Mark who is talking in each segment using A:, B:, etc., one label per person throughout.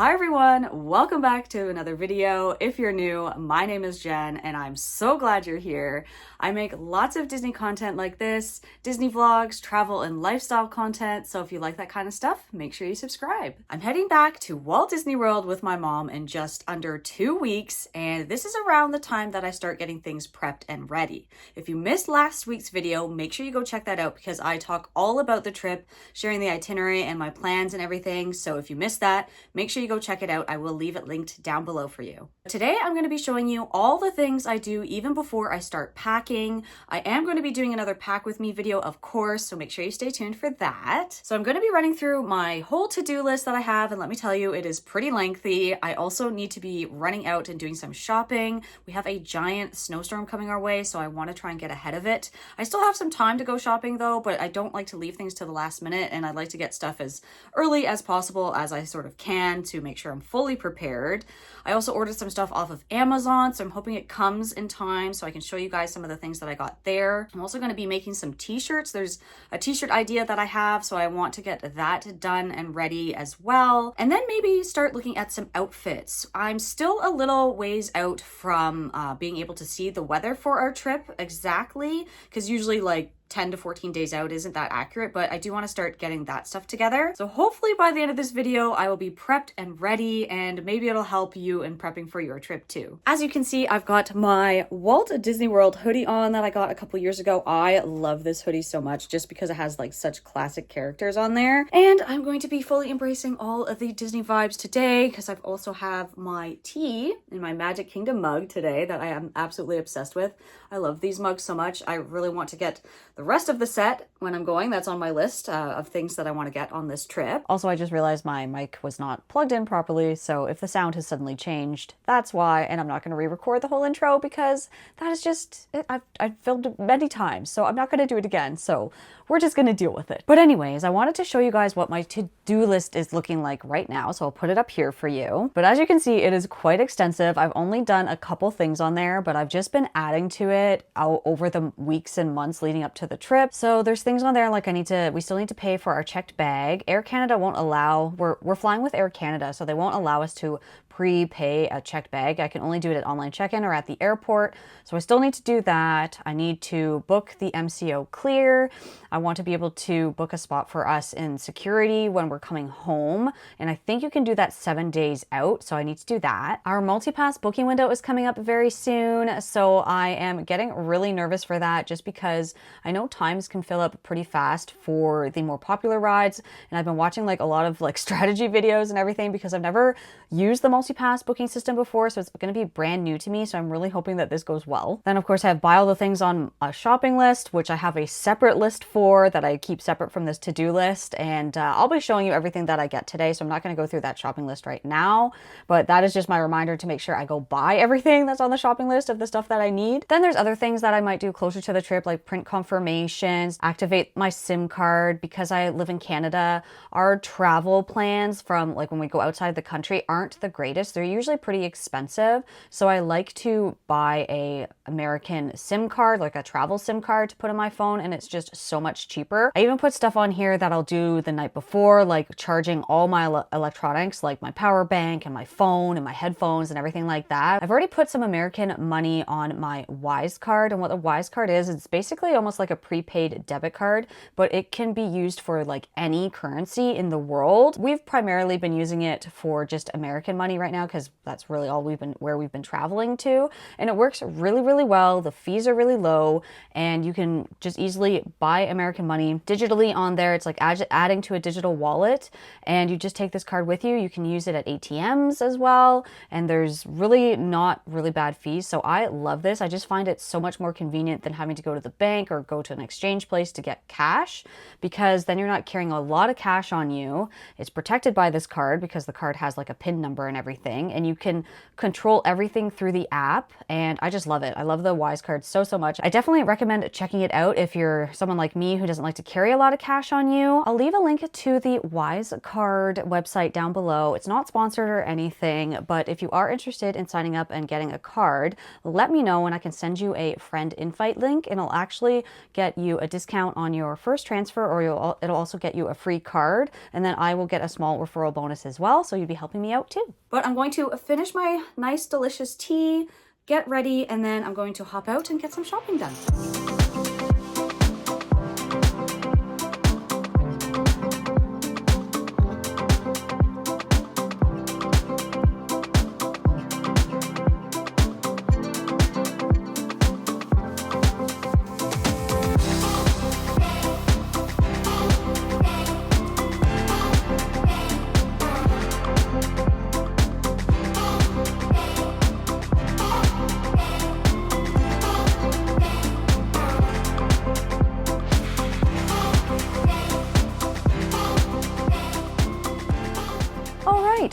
A: Hi everyone, welcome back to another video. If you're new, my name is Jen and I'm so glad you're here. I make lots of Disney content like this, Disney vlogs, travel and lifestyle content, so if you like that kind of stuff, make sure you subscribe. I'm heading back to Walt Disney World with my mom in just under 2 weeks, and this is around the time that I start getting things prepped and ready. If you missed last week's video, make sure you go check that out because I talk all about the trip, sharing the itinerary and my plans and everything, so if you missed that, make sure you go check it out. I will leave it linked down below for you. Today, I'm going to be showing you all the things I do even before I start packing. I am going to be doing another pack with me video, of course, so make sure you stay tuned for that. So I'm going to be running through my whole to-do list that I have, and let me tell you, it is pretty lengthy. I also need to be running out and doing some shopping. We have a giant snowstorm coming our way, so I want to try and get ahead of it. I still have some time to go shopping though, but I don't like to leave things to the last minute, and I'd like to get stuff as early as possible as I sort of can to make sure I'm fully prepared. I also ordered some stuff off of Amazon, so I'm hoping it comes in time so I can show you guys some of the things that I got there. I'm also going to be making some t-shirts. There's a t-shirt idea that I have, so I want to get that done and ready as well. And then maybe start looking at some outfits. I'm still a little ways out from being able to see the weather for our trip exactly, because usually like 10 to 14 days out isn't that accurate, but I do want to start getting that stuff together. So hopefully by the end of this video, I will be prepped and ready, and maybe it'll help you in prepping for your trip too. As you can see, I've got my Walt Disney World hoodie on that I got a couple years ago. I love this hoodie so much just because it has like such classic characters on there. And I'm going to be fully embracing all of the Disney vibes today because I've also have my tea in my Magic Kingdom mug today that I am absolutely obsessed with. I love these mugs so much. I really want to get the rest of the set when I'm going. That's on my list of things that I want to get on this trip. Also, I just realized my mic was not plugged in properly, so if the sound has suddenly changed, that's why, and I'm not going to re-record the whole intro because that is just, I've filmed it many times, so I'm not going to do it again, so we're just going to deal with it. But anyways, I wanted to show you guys what my to-do list is looking like right now, so I'll put it up here for you. But as you can see, it is quite extensive. I've only done a couple things on there, but I've just been adding to it over the weeks and months leading up to the trip. So there's things on there like we still need to pay for our checked bag. Air Canada won't allow, we're flying with Air Canada, so they won't allow us to prepay a checked bag. I can only do it at online check-in or at the airport. So I still need to do that. I need to book the MCO clear. I want to be able to book a spot for us in security when we're coming home. And I think you can do that 7 days out. So I need to do that. Our multipass booking window is coming up very soon. So I am getting really nervous for that just because I know times can fill up pretty fast for the more popular rides. And I've been watching like a lot of like strategy videos and everything because I've never used the multipass booking system before, so it's going to be brand new to me, so I'm really hoping that this goes well. Then of course I have buy all the things on a shopping list, which I have a separate list for that I keep separate from this to-do list, and I'll be showing you everything that I get today, so I'm not going to go through that shopping list right now, but that is just my reminder to make sure I go buy everything that's on the shopping list of the stuff that I need. Then there's other things that I might do closer to the trip, like print confirmations, activate my SIM card. Because I live in Canada, our travel plans from like when we go outside the country aren't the greatest. They're usually pretty expensive, so I like to buy a American SIM card, like a travel SIM card to put on my phone, and it's just so much cheaper. I even put stuff on here that I'll do the night before, like charging all my electronics, like my power bank and my phone and my headphones and everything like that. I've already put some American money on my Wise card, and what the Wise card is, it's basically almost like a prepaid debit card, but it can be used for like any currency in the world. We've primarily been using it for just American money right now because that's really all where we've been traveling to, and it works really well. The fees are really low, and you can just easily buy American money digitally on there. It's like adding to a digital wallet, and you just take this card with you. You can use it at ATMs as well, and there's really not really bad fees, so I love this. I just find it so much more convenient than having to go to the bank or go to an exchange place to get cash, because then you're not carrying a lot of cash on you. It's protected by this card because the card has like a PIN number and everything. everything, and you can control everything through the app, and I just love it. I love the Wise card so much. I definitely recommend checking it out if you're someone like me who doesn't like to carry a lot of cash on you. I'll leave a link to the Wise card website down below. It's not sponsored or anything, but if you are interested in signing up and getting a card, let me know and I can send you a friend invite link, and it'll actually get you a discount on your first transfer, or it'll also get you a free card, and then I will get a small referral bonus as well, so you'd be helping me out too. But I'm going to finish my nice delicious tea, get ready, and then I'm going to hop out and get some shopping done.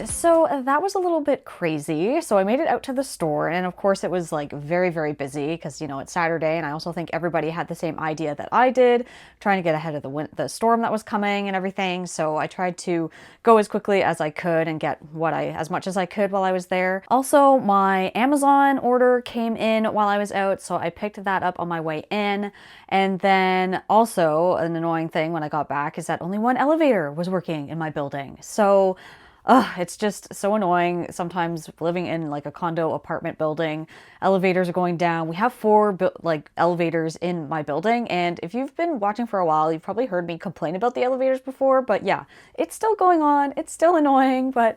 A: So that was a little bit crazy. So I made it out to the store, and of course it was like very busy because, you know, it's Saturday, and I also think everybody had the same idea that I did, trying to get ahead of the storm that was coming and everything. So I tried to go as quickly as I could and get as much as I could while I was there. Also, my Amazon order came in while I was out, so I picked that up on my way in. And then also an annoying thing when I got back is that only one elevator was working in my building. So it's just so annoying. Sometimes living in like a condo apartment building, elevators are going down. We have 4 elevators in my building, and if you've been watching for a while, you've probably heard me complain about the elevators before, but yeah, it's still going on. It's still annoying, but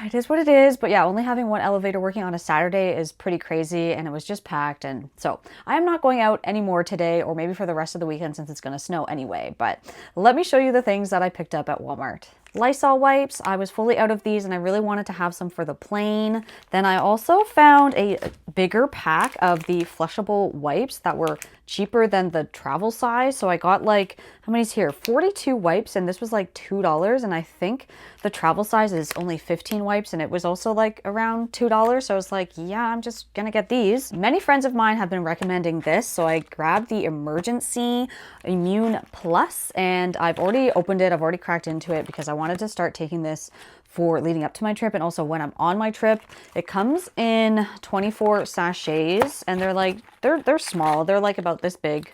A: it is what it is. But yeah, only having one elevator working on a Saturday is pretty crazy, and it was just packed. And so I am not going out anymore today, or maybe for the rest of the weekend since it's going to snow anyway. But let me show you the things that I picked up at Walmart. Lysol wipes. I was fully out of these and I really wanted to have some for the plane. Then I also found a bigger pack of the flushable wipes that were cheaper than the travel size. So I got like, how many's here? 42 wipes, and this was like $2. And I think the travel size is only 15 wipes, and it was also like around $2. So I was like, yeah, I'm just gonna get these. Many friends of mine have been recommending this, so I grabbed the Emergency Immune Plus, and I've already opened it. I've already cracked into it because I wanted to start taking this for leading up to my trip, and also when I'm on my trip. It comes in 24 sachets, and they're small. They're like about this big,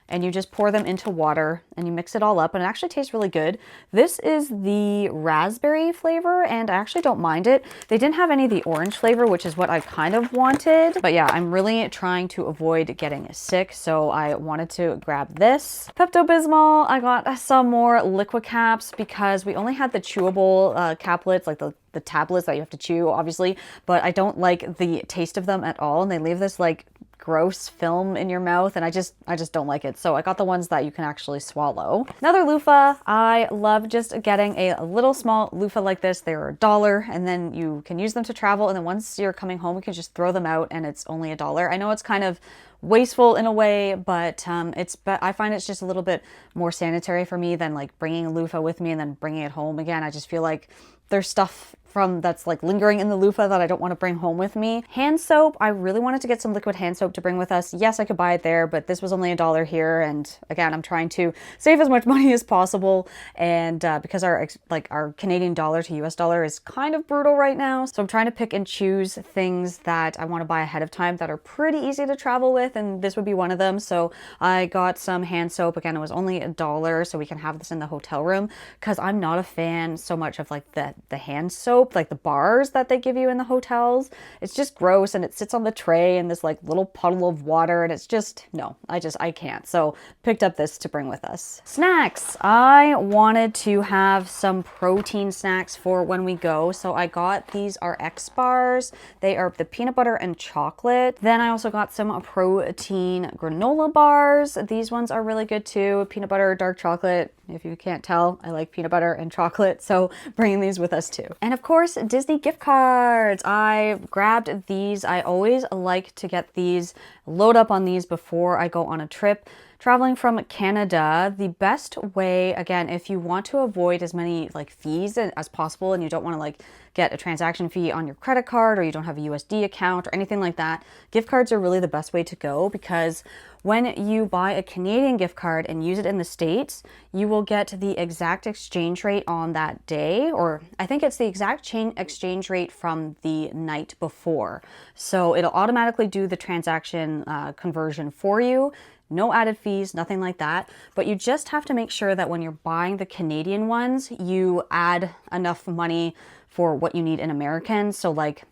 A: and you just pour them into water and you mix it all up, and it actually tastes really good. This is the raspberry flavor, and I actually don't mind it. They didn't have any of the orange flavor, which is what I kind of wanted. But yeah, I'm really trying to avoid getting sick, so I wanted to grab this. Pepto-Bismol, I got some more liquid caps because we only had the chewable caplets, like the tablets that you have to chew, obviously, but I don't like the taste of them at all, and they leave this like gross film in your mouth, and I just don't like it. So I got the ones that you can actually swallow. Another loofah. I love just getting a little small loofah like this. They're $1, and then you can use them to travel, and then once you're coming home, you can just throw them out and it's only $1. I know it's kind of wasteful in a way, but I find it's just a little bit more sanitary for me than like bringing a loofah with me and then bringing it home again. I just feel like there's stuff that's like lingering in the loofah that I don't want to bring home with me. Hand soap. I really wanted to get some liquid hand soap to bring with us. Yes, I could buy it there, but this was only $1 here, and again, I'm trying to save as much money as possible, and because our Canadian dollar to US dollar is kind of brutal right now, so I'm trying to pick and choose things that I want to buy ahead of time that are pretty easy to travel with, and this would be one of them. So I got some hand soap. Again, it was only $1, so we can have this in the hotel room, because I'm not a fan so much of like the hand soap, like the bars that they give you in the hotels. It's just gross, and it sits on the tray in this like little puddle of water, and it's just, no, I can't. So picked up this to bring with us. Snacks. I wanted to have some protein snacks for when we go, so I got these RX bars. They are the peanut butter and chocolate. Then I also got some protein granola bars. These ones are really good too. Peanut butter, dark chocolate. If you can't tell, I like peanut butter and chocolate, so bringing these with us too. And of course, Disney gift cards. I grabbed these. I always like to get these, load up on these before I go on a trip, traveling from Canada, the best way, again, if you want to avoid as many like fees as possible and you don't want to like get a transaction fee on your credit card, or you don't have a USD account or anything like that, gift cards are really the best way to go, because when you buy a Canadian gift card and use it in the States, you will get the exact exchange rate on that day, or I think it's the exact exchange rate from the night before. So it'll automatically do the transaction conversion for you. No added fees, nothing like that. But you just have to make sure that when you're buying the Canadian ones, you add enough money for what you need in American. So like,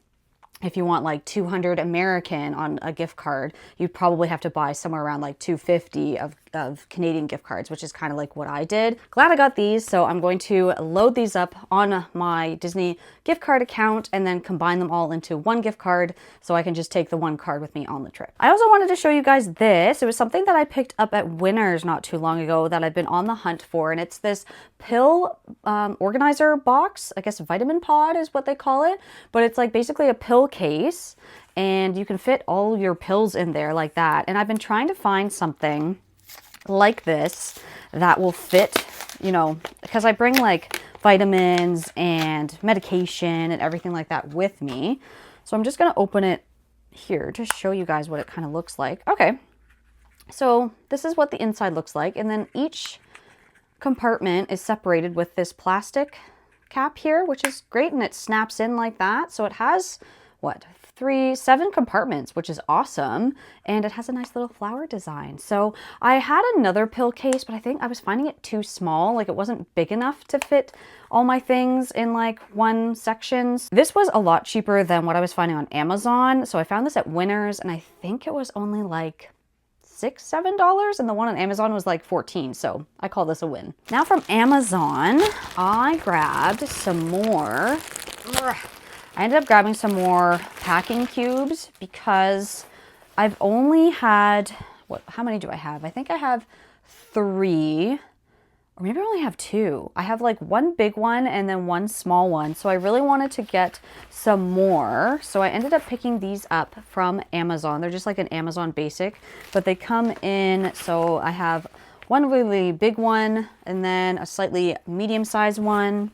A: if you want like 200 American on a gift card, you'd probably have to buy somewhere around like 250 of Canadian gift cards, which is kind of like what I did. Glad I got these, so I'm going to load these up on my Disney gift card account and then combine them all into one gift card so I can just take the one card with me on the trip. I also wanted to show you guys this. It was something that I picked up at Winners not too long ago that I've been on the hunt for, and it's this pill organizer box. I guess vitamin pod is what they call it, but it's like basically a pill case, and you can fit all your pills in there like that. And I've been trying to find something like this that will fit, you know, because I bring like vitamins and medication and everything like that with me. So I'm just going to open it here to show you guys what it kind of looks like. Okay, so this is what the inside looks like, and then each compartment is separated with this plastic cap here, which is great, and it snaps in like that. So it has what, 7 compartments, which is awesome, and it has a nice little flower design. So I had another pill case, but I think I was finding it too small. Like, it wasn't big enough to fit all my things in like one section. This was a lot cheaper than what I was finding on Amazon. So I found this at Winners, and I think it was only like $6-7, and the one on Amazon was like 14, so I call this a win. Now from Amazon, I grabbed some more. I ended up grabbing some more packing cubes because I've only had, how many do I have? I think I have 3, or maybe I only have 2. I have like one big one and then one small one. So I really wanted to get some more. So I ended up picking these up from Amazon. They're just like an Amazon basic, but they come in. So I have one really big one, and then a slightly medium-sized one,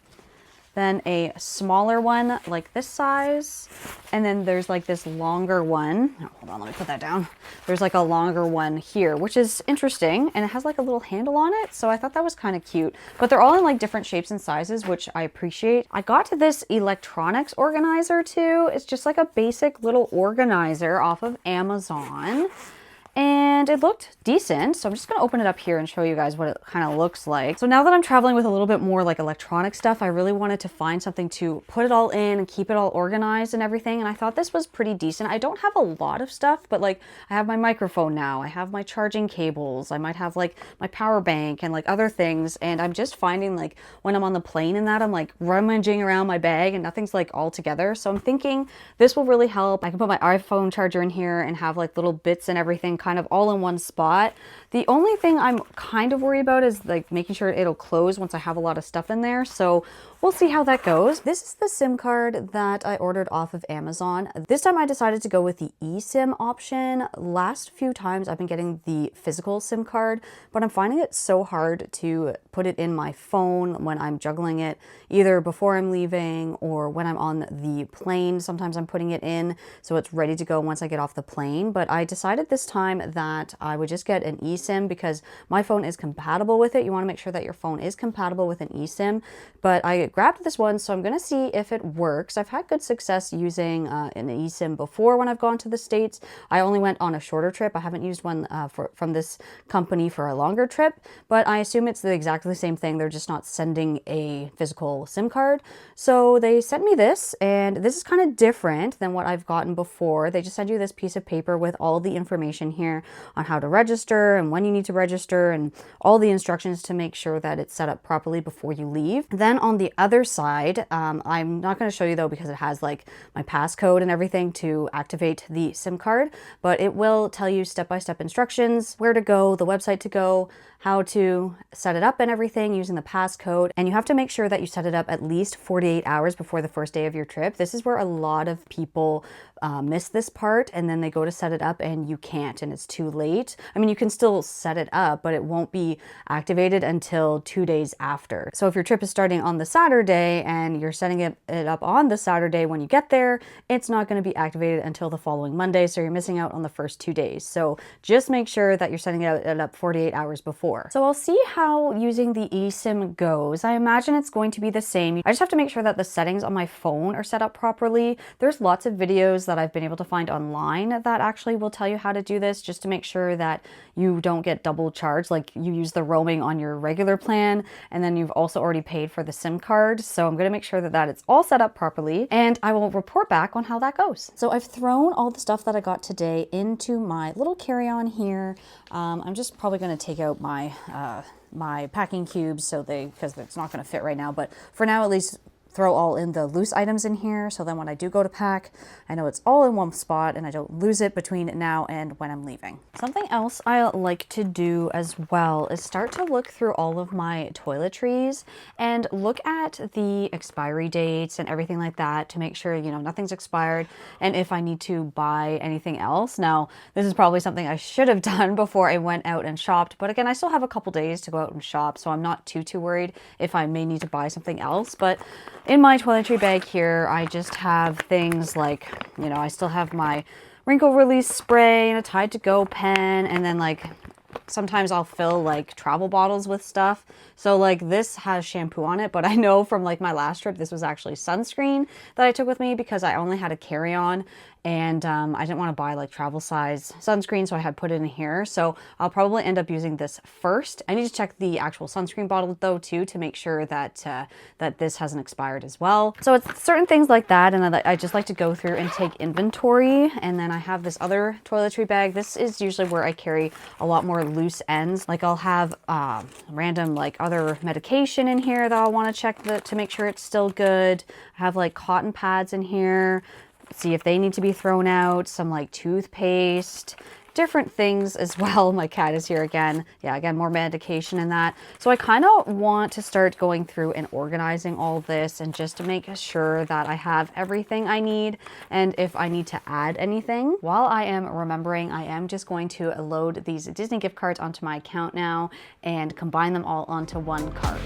A: then a smaller one like this size, and then there's like this longer one. Oh, hold on, let me put that down. There's like a longer one here, which is interesting, and it has like a little handle on it, so I thought that was kind of cute. But they're all in like different shapes and sizes, which I appreciate. I got this electronics organizer too. It's just like a basic little organizer off of Amazon, and it looked decent. So I'm just going to open it up here and show you guys what it kind of looks like. So now that I'm traveling with a little bit more like electronic stuff, I really wanted to find something to put it all in and keep it all organized and everything. And I thought this was pretty decent. I don't have a lot of stuff, but like I have my microphone now, I have my charging cables, I might have like my power bank and like other things. And I'm just finding like when I'm on the plane and that, I'm like rummaging around my bag and nothing's like all together. So I'm thinking this will really help. I can put my iPhone charger in here and have like little bits and everything kind of all in one spot. The only thing I'm kind of worried about is like making sure it'll close once I have a lot of stuff in there. So we'll see how that goes. This is the SIM card that I ordered off of Amazon. This time I decided to go with the eSIM option. Last few times I've been getting the physical SIM card, but I'm finding it so hard to put it in my phone when I'm juggling it, either before I'm leaving or when I'm on the plane. Sometimes I'm putting it in so it's ready to go once I get off the plane. But I decided this time that I would just get an eSIM because my phone is compatible with it. You want to make sure that your phone is compatible with an eSIM. But I grabbed this one, so I'm going to see if it works. I've had good success using an eSIM before when I've gone to the States. I only went on a shorter trip. I haven't used one from this company for a longer trip, but I assume it's exactly the same thing. They're just not sending a physical SIM card. So they sent me this, and this is kind of different than what I've gotten before. They just send you this piece of paper with all the information here on how to register and when you need to register and all the instructions to make sure that it's set up properly before you leave. Then on the other side, I'm not going to show you though because it has like my passcode and everything to activate the SIM card, but it will tell you step-by-step instructions, where to go, the website to go, how to set it up and everything using the passcode. And you have to make sure that you set it up at least 48 hours before the first day of your trip. This is where a lot of people miss this part and then they go to set it up and you can't and it's too late. I mean, you can still set it up, but it won't be activated until 2 days after. So if your trip is starting on the Saturday and you're setting it up on the Saturday when you get there, it's not going to be activated until the following Monday. So you're missing out on the first 2 days. So just make sure that you're setting it up 48 hours before. So I'll see how using the eSIM goes. I imagine it's going to be the same. I just have to make sure that the settings on my phone are set up properly. There's lots of videos that I've been able to find online that actually will tell you how to do this, just to make sure that you don't get double charged, like you use the roaming on your regular plan and then you've also already paid for the SIM card. So I'm going to make sure that it's all set up properly and I will report back on how that goes. So I've thrown all the stuff that I got today into my little carry-on here. I'm just probably going to take out my my packing cubes because it's not going to fit right now, but for now at least throw all in the loose items in here, so then when I do go to pack, I know it's all in one spot and I don't lose it between now and when I'm leaving. Something else I like to do as well is start to look through all of my toiletries and look at the expiry dates and everything like that to make sure, you know, nothing's expired and if I need to buy anything else. Now, this is probably something I should have done before I went out and shopped, but again, I still have a couple days to go out and shop, so I'm not too worried if I may need to buy something else. But in my toiletry bag here, I just have things like, you know, I still have my wrinkle release spray and a Tide to Go pen, and then like sometimes I'll fill like travel bottles with stuff. So like this has shampoo on it, but I know from like my last trip, this was actually sunscreen that I took with me because I only had a carry-on and I didn't want to buy like travel size sunscreen, so I had put it in here. So I'll probably end up using this first. I need to check the actual sunscreen bottle though too to make sure that that this hasn't expired as well. So it's certain things like that, and I just like to go through and take inventory. And then I have this other toiletry bag. This is usually where I carry a lot more loose ends. Like I'll have random like other medication in here that I'll want to check to make sure it's still good. I have like cotton pads in here, see if they need to be thrown out, some like toothpaste, different things as well. My cat is here again. Yeah, again, more medication in that. So I kind of want to start going through and organizing all this and just to make sure that I have everything I need and if I need to add anything. While I am remembering, I am just going to load these Disney gift cards onto my account now and combine them all onto one card.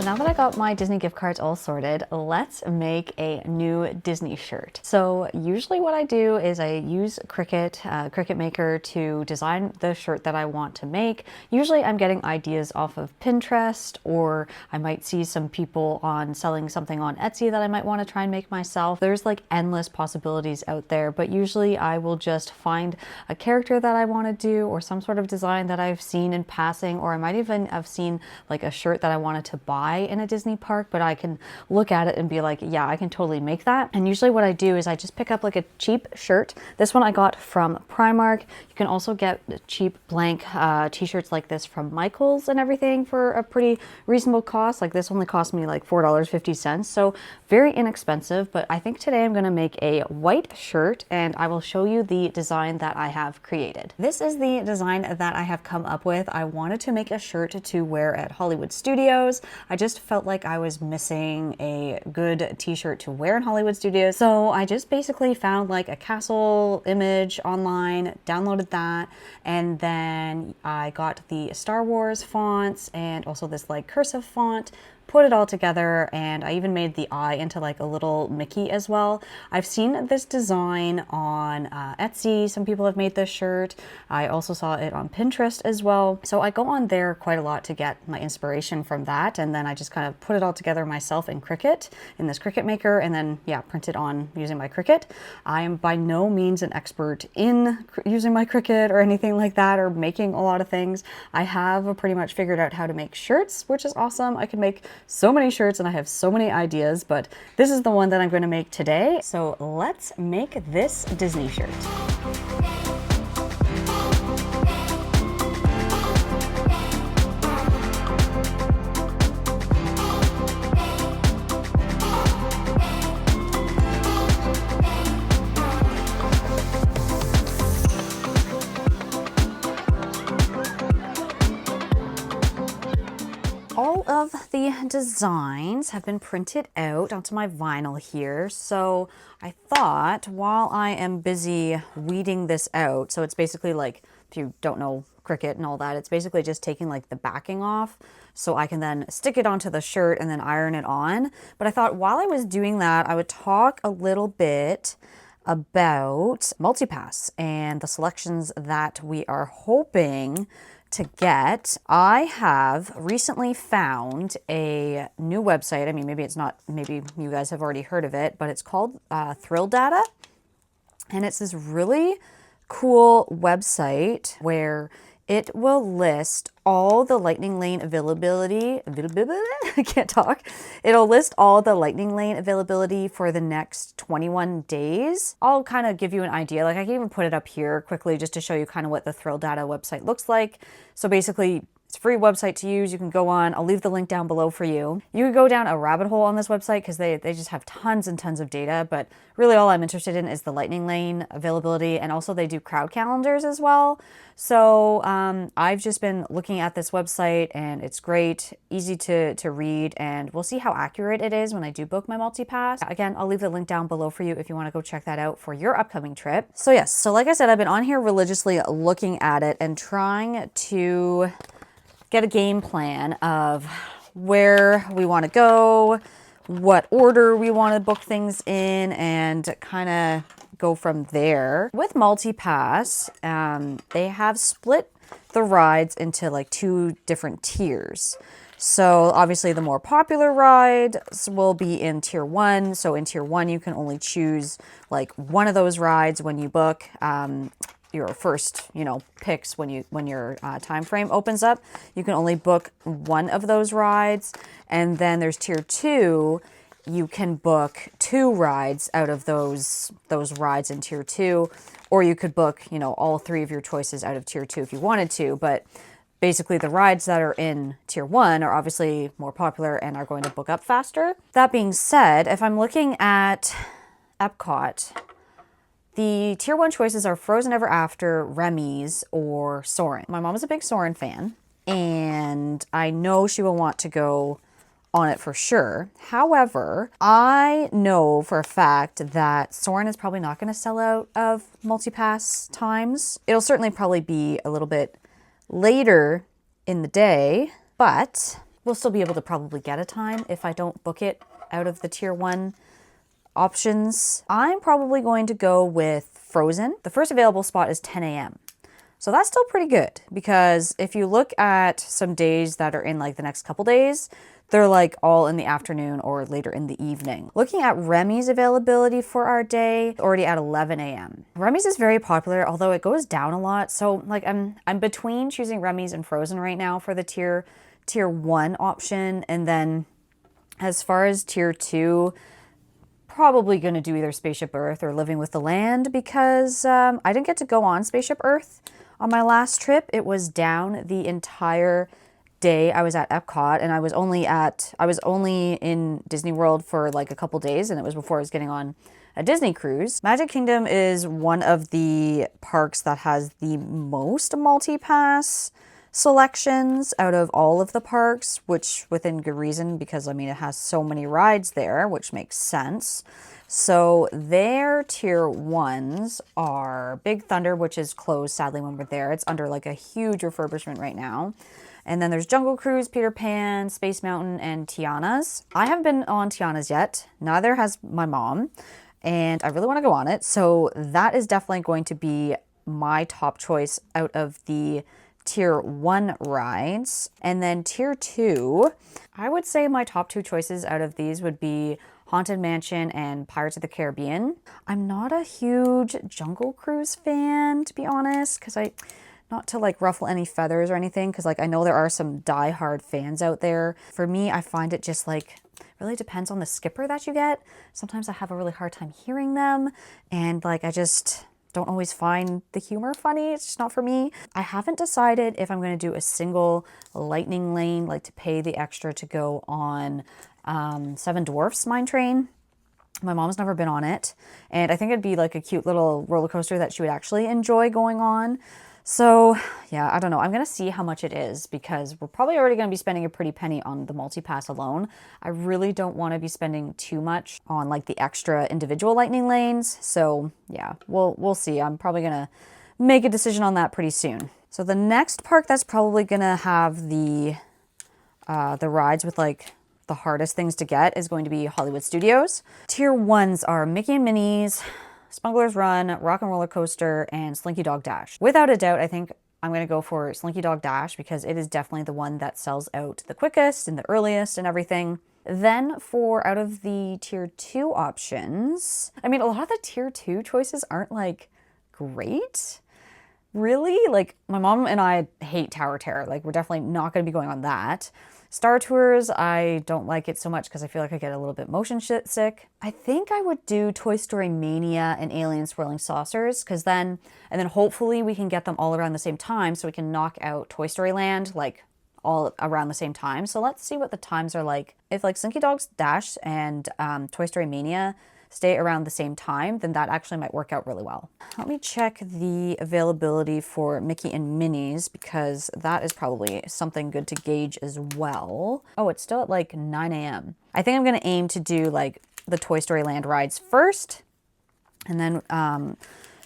A: Now that I got my Disney gift cards all sorted, let's make a new Disney shirt. So usually what I do is I use Cricut Maker to design the shirt that I want to make. Usually I'm getting ideas off of Pinterest, or I might see some people selling something on Etsy that I might want to try and make myself. There's like endless possibilities out there, but usually I will just find a character that I want to do or some sort of design that I've seen in passing, or I might even have seen like a shirt that I wanted to buy in a Disney park, but I can look at it and be like, yeah, I can totally make that. And usually what I do is I just pick up like a cheap shirt. This one I got from Primark. You can also get cheap blank t-shirts like this from Michaels and everything for a pretty reasonable cost. Like this only cost me like $4.50, so very inexpensive. But I think today I'm going to make a white shirt and I will show you the design that I have created. This is the design that I have come up with. I wanted to make a shirt to wear at Hollywood Studios. I just felt like I was missing a good t-shirt to wear in Hollywood Studios. So I just basically found like a castle image online, downloaded that, and then I got the Star Wars fonts and also this like cursive font, put it all together, and I even made the eye into like a little Mickey as well. I've seen this design on Etsy. Some people have made this shirt. I also saw it on Pinterest as well. So I go on there quite a lot to get my inspiration from that, and then I just kind of put it all together myself in Cricut, in this Cricut Maker, and then yeah, print it on using my Cricut. I am by no means an expert in using my Cricut or anything like that, or making a lot of things. I have pretty much figured out how to make shirts, which is awesome. I can make so many shirts and I have so many ideas, but this is the one that I'm going to make today. So let's make this Disney shirt. all of the designs have been printed out onto my vinyl here. So I thought while I am busy weeding this out, so it's basically like, if you don't know Cricut and all that, it's basically just taking like the backing off so I can then stick it onto the shirt and then iron it on. But I thought while I was doing that, I would talk a little bit about multipass and the selections that we are hoping to get. I have recently found a new website. I mean, maybe it's not, maybe you guys have already heard of it, but it's called Thrill Data. And it's this really cool website where it will list all the Lightning Lane availability. I can't talk. It'll list all the Lightning Lane availability for the next 21 days. I'll kind of give you an idea. Like I can even put it up here quickly just to show you kind of what the Thrill Data website looks like. So basically, it's a free website to use. You can go on. I'll leave the link down below for you. You can go down a rabbit hole on this website because they just have tons and tons of data. But really all I'm interested in is the Lightning Lane availability. And also they do crowd calendars as well. So I've just been looking at this website and it's great, easy to read. And we'll see how accurate it is when I do book my multipass. Again, I'll leave the link down below for you if you want to go check that out for your upcoming trip. So yes, so like I said, I've been on here religiously looking at it and trying to get a game plan of where we want to go, what order we want to book things in, and kind of go from there. With multipass, they have split the rides into like 2 different tiers. So obviously the more popular rides will be in tier 1. So in tier 1, you can only choose like one of those rides when you book. Your first, picks when your time frame opens up. You can only book one of those rides, and then there's tier 2. You can book 2 rides out of those rides in tier 2, or you could book all 3 of your choices out of tier 2 if you wanted to. But basically, the rides that are in tier 1 are obviously more popular and are going to book up faster. That being said, if I'm looking at Epcot, the tier 1 choices are Frozen Ever After, Remy's, or Soarin'. My mom is a big Soarin' fan, and I know she will want to go on it for sure. However, I know for a fact that Soarin' is probably not going to sell out of multipass times. It'll certainly probably be a little bit later in the day, but we'll still be able to probably get a time if I don't book it out of the tier 1 options. I'm probably going to go with Frozen. The first available spot is 10 a.m. So that's still pretty good because if you look at some days that are in like the next couple days, they're like all in the afternoon or later in the evening. Looking at Remy's availability for our day, already at 11 a.m. Remy's is very popular, although it goes down a lot. So like I'm between choosing Remy's and Frozen right now for the tier 1 option. And then as far as tier 2, probably going to do either Spaceship Earth or Living with the Land because I didn't get to go on Spaceship Earth on my last trip. It was down the entire day I was at Epcot, and I was only in Disney World for like a couple days, and it was before I was getting on a Disney cruise. Magic Kingdom is one of the parks that has the most multi-pass selections out of all of the parks, which within good reason because I mean it has so many rides there, which makes sense. So their tier 1s are Big Thunder, which is closed sadly when we're there. It's under like a huge refurbishment right now. And then there's Jungle Cruise, Peter Pan, Space Mountain, and Tiana's. I haven't been on Tiana's yet. Neither has my mom. And I really want to go on it. So that is definitely going to be my top choice out of the tier 1 rides. And then tier 2, I would say my top 2 choices out of these would be Haunted Mansion and Pirates of the Caribbean. I'm not a huge Jungle Cruise fan, to be honest, because not to like ruffle any feathers or anything, because like I know there are some die-hard fans out there. For me, I find it just like really depends on the skipper that you get. Sometimes I have a really hard time hearing them, and like I just don't always find the humor funny. It's just not for me. I haven't decided if I'm going to do a single Lightning Lane, like to pay the extra to go on Seven Dwarfs Mine Train. My mom's never been on it, and I think it'd be like a cute little roller coaster that she would actually enjoy going on. So yeah, I don't know. I'm going to see how much it is because we're probably already going to be spending a pretty penny on the multipass alone. I really don't want to be spending too much on like the extra individual lightning lanes. So yeah, we'll see. I'm probably going to make a decision on that pretty soon. So the next park that's probably going to have the rides with like the hardest things to get is going to be Hollywood Studios. Tier 1s are Mickey and Minnie's, Smuggler's Run, Rock and Roller Coaster, and Slinky Dog Dash. Without a doubt, I think I'm going to go for Slinky Dog Dash because it is definitely the one that sells out the quickest and the earliest and everything. Then for out of the tier 2 options, I mean, a lot of the tier 2 choices aren't like great. Really? Like my mom and I hate Tower Terror. Like we're definitely not going to be going on that. Star Tours, I don't like it so much because I feel like I get a little bit motion sick. I think I would do Toy Story Mania and Alien Swirling Saucers and then hopefully we can get them all around the same time so we can knock out Toy Story Land like all around the same time. So let's see what the times are like. If like Slinky Dog's Dash and Toy Story Mania stay around the same time, then that actually might work out really well. Let me check the availability for Mickey and Minnie's because that is probably something good to gauge as well. Oh, it's still at like 9 a.m. I think I'm gonna aim to do like the Toy Story Land rides first and then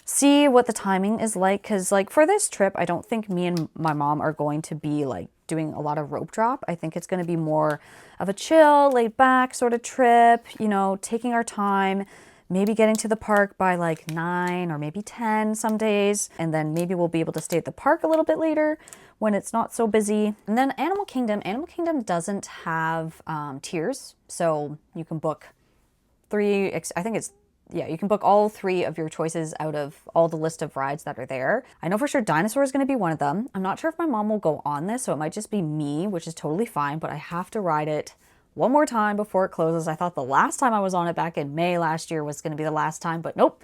A: see what the timing is like because like for this trip, I don't think me and my mom are going to be like doing a lot of rope drop. I think it's going to be more of a chill, laid back sort of trip, you know, taking our time, maybe getting to the park by like 9 or maybe 10 some days. And then maybe we'll be able to stay at the park a little bit later when it's not so busy. And then Animal Kingdom doesn't have tiers. So you can book you can book all 3 of your choices out of all the list of rides that are there. I know for sure Dinosaur is going to be one of them. I'm not sure if my mom will go on this, so it might just be me, which is totally fine, but I have to ride it one more time before it closes. I thought the last time I was on it back in May last year was going to be the last time, but nope,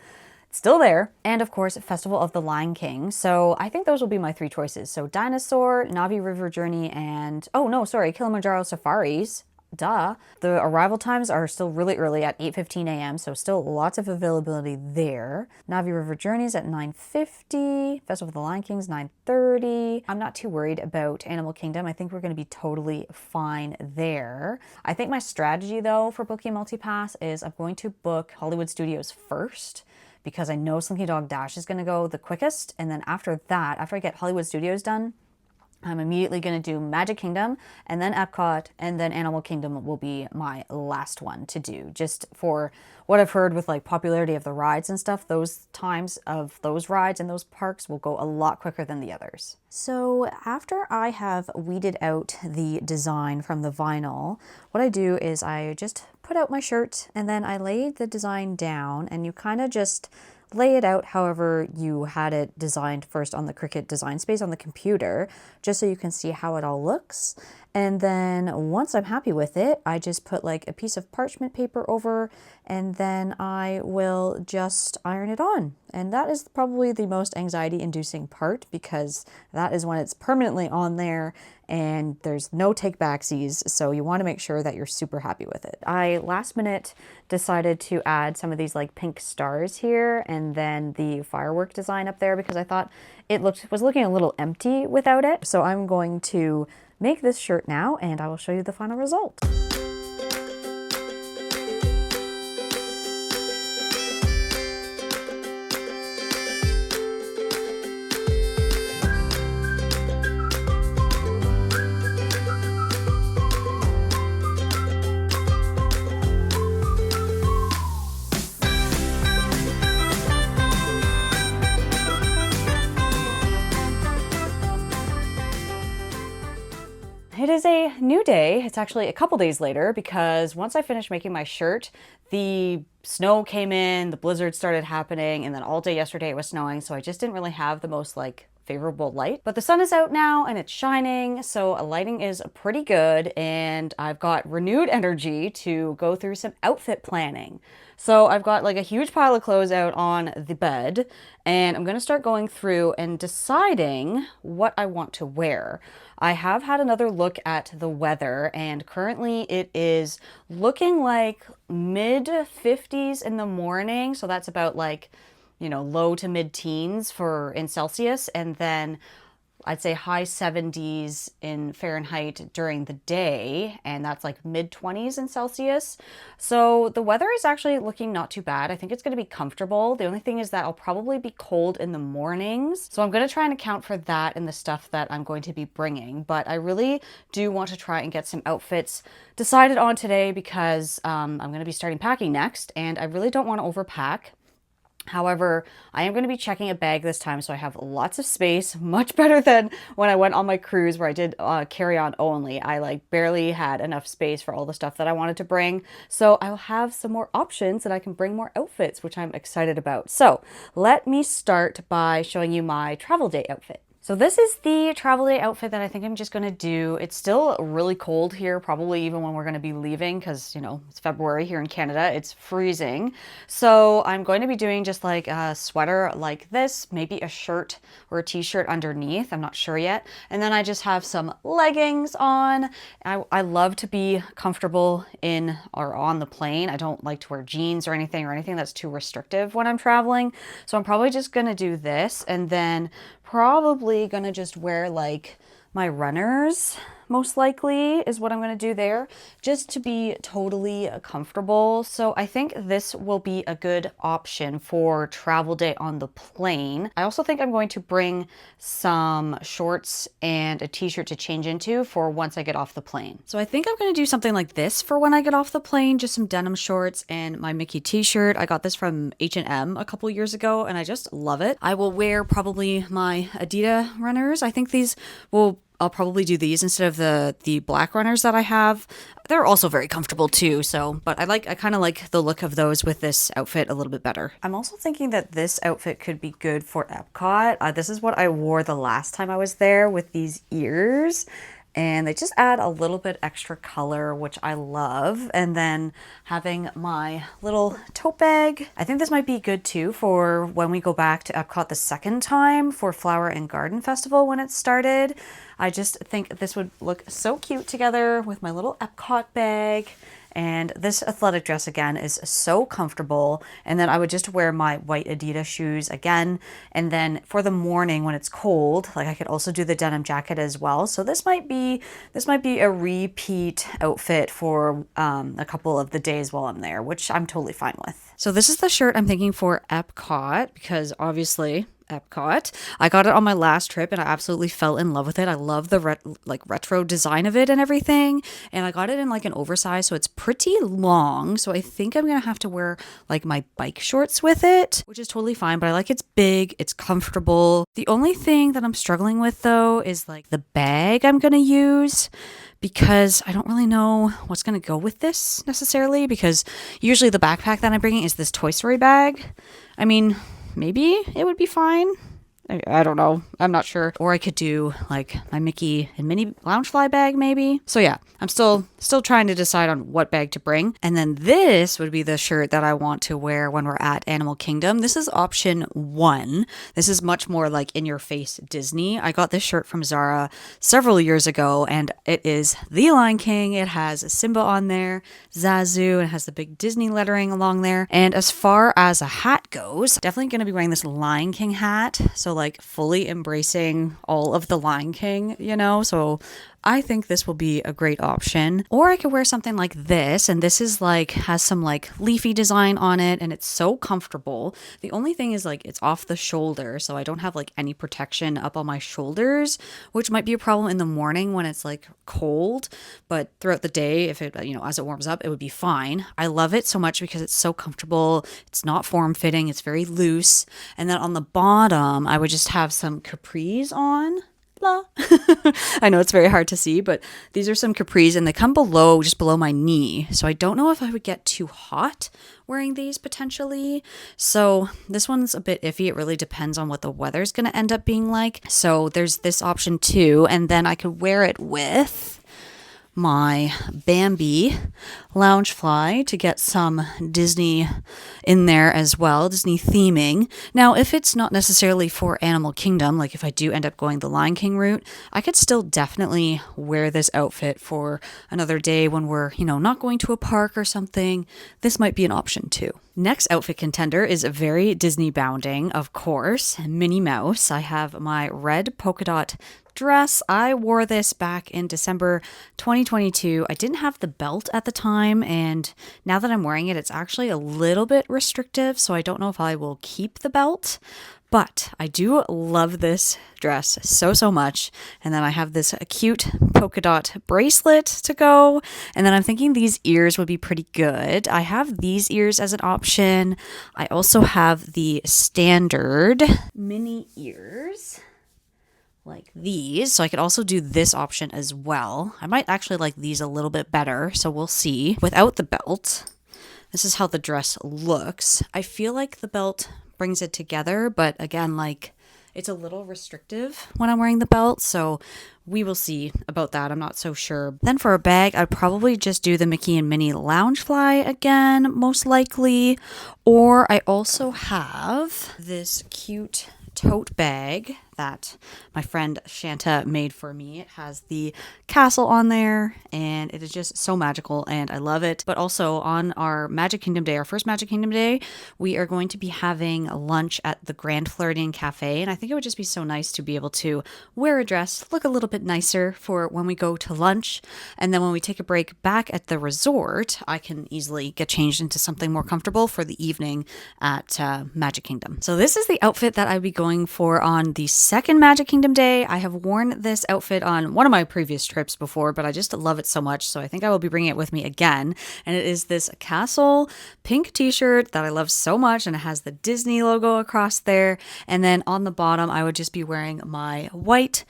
A: it's still there. And of course, Festival of the Lion King. So I think those will be my 3 choices. So Dinosaur, Navi River Journey, and Kilimanjaro Safaris. Duh. The arrival times are still really early at 8:15 a.m. so still lots of availability there. Navi River Journeys at 9:50. Festival of the Lion King's 9:30. I'm not too worried about Animal Kingdom. I think we're going to be totally fine there. I think my strategy though for booking multipass is I'm going to book Hollywood Studios first because I know Slinky Dog Dash is going to go the quickest, and then after that, after I get Hollywood Studios done, I'm immediately going to do Magic Kingdom and then Epcot, and then Animal Kingdom will be my last one to do. Just for what I've heard with like popularity of the rides and stuff, those times of those rides and those parks will go a lot quicker than the others. So after I have weeded out the design from the vinyl, what I do is I just put out my shirt and then I lay the design down, and you kind of just lay it out however you had it designed first on the Cricut design space on the computer, just so you can see how it all looks. And then once I'm happy with it, I just put like a piece of parchment paper over, and then I will just iron it on. And that is probably the most anxiety-inducing part because that is when it's permanently on there and there's no take-backsies, so you want to make sure that you're super happy with it. I last minute decided to add some of these like pink stars here and then the firework design up there because I thought it was looking a little empty without it. So I'm going to make this shirt now and I will show you the final result. It is a new day. It's actually a couple days later because once I finished making my shirt, the snow came in, the blizzard started happening, and then all day yesterday it was snowing, so I just didn't really have the most like favorable light. But the sun is out now and it's shining, so lighting is pretty good, and I've got renewed energy to go through some outfit planning. So I've got like a huge pile of clothes out on the bed, and I'm gonna start going through and deciding what I want to wear. I have had another look at the weather, and currently it is looking like mid 50s in the morning, so that's about like you know, low to mid teens in Celsius, and then I'd say high 70s in Fahrenheit during the day, and that's like mid 20s in Celsius. So the weather is actually looking not too bad. I think it's going to be comfortable. The only thing is that I'll probably be cold in the mornings. So I'm going to try and account for that in the stuff that I'm going to be bringing. But I really do want to try and get some outfits decided on today because I'm going to be starting packing next, and I really don't want to overpack. However, I am going to be checking a bag this time, so I have lots of space, much better than when I went on my cruise where I did carry-on only. I like barely had enough space for all the stuff that I wanted to bring. So I'll have some more options and I can bring more outfits, which I'm excited about. So let me start by showing you my travel day outfit. So this is the travel day outfit that I think I'm just going to do. It's still really cold here, probably even when we're going to be leaving because, you know, it's February here in Canada. It's freezing. So I'm going to be doing just like a sweater like this, maybe a shirt or a t-shirt underneath. I'm not sure yet. And then I just have some leggings on. I love to be comfortable in or on the plane. I don't like to wear jeans or anything that's too restrictive when I'm traveling. So I'm probably just going to do this, and then probably gonna just wear like my runners, most likely is what I'm gonna do there, just to be totally comfortable. So I think this will be a good option for travel day on the plane. I also think I'm going to bring some shorts and a t-shirt to change into for once I get off the plane. So I think I'm gonna do something like this for when I get off the plane, just some denim shorts and my Mickey t-shirt. I got this from H&M a couple years ago and I just love it. I will wear probably my Adidas runners. I think I'll probably do these instead of the black runners that I have. They're also very comfortable too, but I kind of like the look of those with this outfit a little bit better. I'm also thinking that this outfit could be good for Epcot. This is what I wore the last time I was there with these ears. And they just add a little bit extra color, which I love. And then having my little tote bag. I think this might be good too for when we go back to Epcot the second time for Flower and Garden Festival when it started. I just think this would look so cute together with my little Epcot bag. And this athletic dress again is so comfortable. And then I would just wear my white Adidas shoes again. And then for the morning when it's cold, like I could also do the denim jacket as well. So this might be a repeat outfit for a couple of the days while I'm there, which I'm totally fine with. So this is the shirt I'm thinking for Epcot because obviously Epcot. I got it on my last trip and I absolutely fell in love with it. I love the retro design of it and everything. And I got it in like an oversize, so it's pretty long. So I think I'm going to have to wear like my bike shorts with it, which is totally fine. But I like it's big, it's comfortable. The only thing that I'm struggling with though is like the bag I'm going to use, because I don't really know what's going to go with this necessarily, because usually the backpack that I'm bringing is this Toy Story bag. I mean, maybe it would be fine. I don't know. I'm not sure. Or I could do like my Mickey and Minnie Loungefly bag maybe. So yeah, I'm still trying to decide on what bag to bring. And then this would be the shirt that I want to wear when we're at Animal Kingdom. This is option 1. This is much more like in your face Disney. I got this shirt from Zara several years ago and it is The Lion King. It has Simba on there, Zazu, and it has the big Disney lettering along there. And as far as a hat goes, definitely going to be wearing this Lion King hat. So like fully embracing all of the Lion King, you know? So I think this will be a great option. Or I could wear something like this, and this is like, has some like leafy design on it, and it's so comfortable. The only thing is like, it's off the shoulder, so I don't have like any protection up on my shoulders, which might be a problem in the morning when it's like cold, but throughout the day, if it, you know, as it warms up, it would be fine. I love it so much because it's so comfortable. It's not form-fitting, it's very loose. And then on the bottom, I would just have some capris on. I know it's very hard to see, but these are some capris and they come just below my knee. So I don't know if I would get too hot wearing these potentially. So this one's a bit iffy. It really depends on what the weather's going to end up being like. So there's this option too. And then I could wear it with my Bambi Loungefly to get some Disney in there as well, Disney theming. Now, if it's not necessarily for Animal Kingdom, like if I do end up going the Lion King route, I could still definitely wear this outfit for another day when we're, not going to a park or something. This might be an option too. Next outfit contender is very Disney bounding, of course, Minnie Mouse. I have my red polka dot dress. I wore this back in December 2022. I didn't have the belt at the time, and now that I'm wearing it, it's actually a little bit restrictive, so I don't know if I will keep the belt. But I do love this dress so much. And then I have this cute polka dot bracelet to go. And then I'm thinking these ears would be pretty good. I have these ears as an option. I also have the standard mini ears like these. So I could also do this option as well. I might actually like these a little bit better. So we'll see. Without the belt, this is how the dress looks. I feel like the belt brings it together, but again, like it's a little restrictive when I'm wearing the belt, so we will see about that. I'm not so sure. Then for a bag, I'd probably just do the Mickey and Minnie Loungefly again, most likely. Or I also have this cute tote bag that my friend Shanta made for me. It has the castle on there and it is just so magical and I love it. But also on our Magic Kingdom day, our first Magic Kingdom day, we are going to be having lunch at the Grand Floridian Cafe, and I think it would just be so nice to be able to wear a dress, look a little bit nicer for when we go to lunch, and then when we take a break back at the resort, I can easily get changed into something more comfortable for the evening at Magic Kingdom. So this is the outfit that I'd be going for on the second Magic Kingdom day. I have worn this outfit on one of my previous trips before, but I just love it so much, so I think I will be bringing it with me again. And it is this castle pink t-shirt that I love so much, and it has the Disney logo across there. And then on the bottom, I would just be wearing my white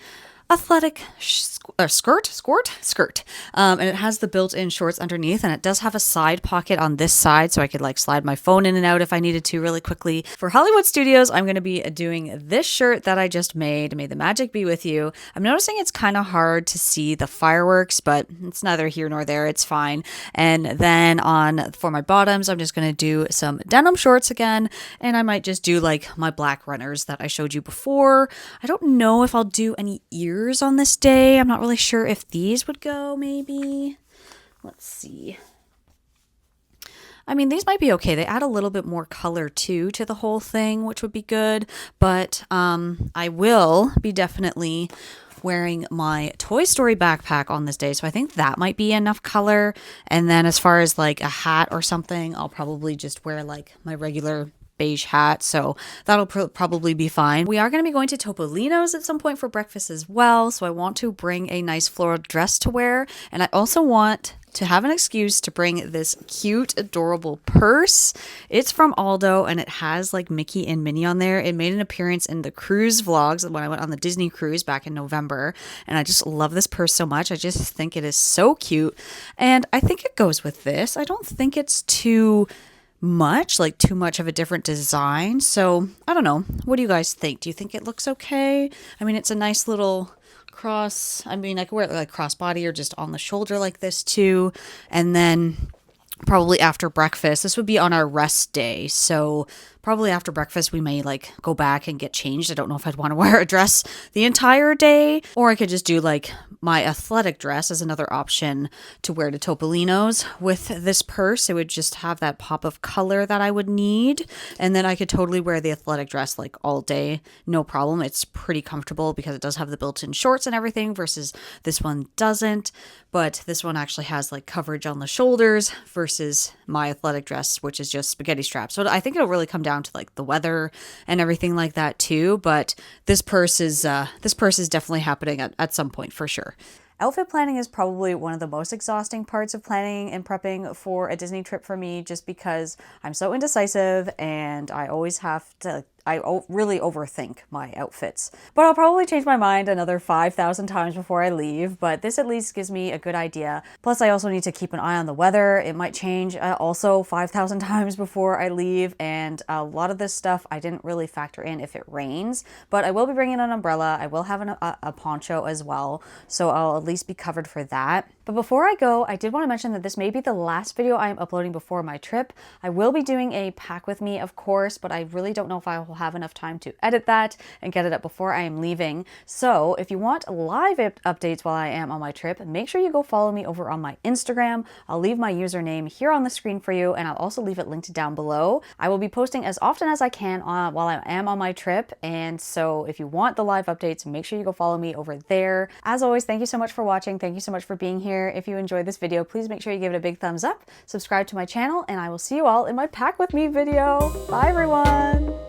A: athletic skirt. And it has the built-in shorts underneath, and it does have a side pocket on this side, so I could like slide my phone in and out if I needed to really quickly. For Hollywood Studios, I'm going to be doing this shirt that I just made. May the magic be with you. I'm noticing it's kind of hard to see the fireworks, but it's neither here nor there. It's fine. And then for my bottoms, I'm just going to do some denim shorts again, and I might just do like my black runners that I showed you before. I don't know if I'll do any ears on this day. I'm not really sure if these would go, maybe. Let's see. I mean, these might be okay. They add a little bit more color too to the whole thing, which would be good. But I will be definitely wearing my Toy Story backpack on this day, so I think that might be enough color. And then as far as like a hat or something, I'll probably just wear like my regular beige hat, so that'll probably be fine. We are going to be going to Topolino's at some point for breakfast as well, so I want to bring a nice floral dress to wear, and I also want to have an excuse to bring this cute, adorable purse. It's from Aldo, and it has like Mickey and Minnie on there. It made an appearance in the cruise vlogs when I went on the Disney cruise back in November, and I just love this purse so much. I just think it is so cute, and I think it goes with this. I don't think it's too much of a different design, so I don't know. What do you guys think? Do you think it looks okay? I mean, it's a nice little cross. I mean, I could wear it like crossbody or just on the shoulder like this too. And then probably after breakfast, this would be on our rest day, so probably after breakfast we may like go back and get changed. I don't know if I'd want to wear a dress the entire day, or I could just do like my athletic dress as another option to wear to Topolino's. With this purse, it would just have that pop of color that I would need, and then I could totally wear the athletic dress like all day, no problem. It's pretty comfortable because it does have the built-in shorts and everything, versus this one doesn't. But this one actually has like coverage on the shoulders versus my athletic dress, which is just spaghetti straps. So I think it'll really come down to like the weather and everything like that too. But this purse is definitely happening at some point for sure. Outfit planning is probably one of the most exhausting parts of planning and prepping for a Disney trip for me, just because I'm so indecisive and I always have to really overthink my outfits. But I'll probably change my mind another 5,000 times before I leave, but this at least gives me a good idea. Plus, I also need to keep an eye on the weather. It might change also 5,000 times before I leave, and a lot of this stuff I didn't really factor in if it rains, but I will be bringing an umbrella. I will have a poncho as well, so I'll at least be covered for that. But before I go, I did want to mention that this may be the last video I am uploading before my trip. I will be doing a pack with me, of course, but I really don't know if I will have enough time to edit that and get it up before I am leaving. So if you want live updates while I am on my trip, make sure you go follow me over on my Instagram. I'll leave my username here on the screen for you, and I'll also leave it linked down below. I will be posting as often as I can while I am on my trip, and so if you want the live updates, make sure you go follow me over there. As always, thank you so much for watching. Thank you so much for being here. If you enjoyed this video, please make sure you give it a big thumbs up, subscribe to my channel, and I will see you all in my pack with me video. Bye everyone!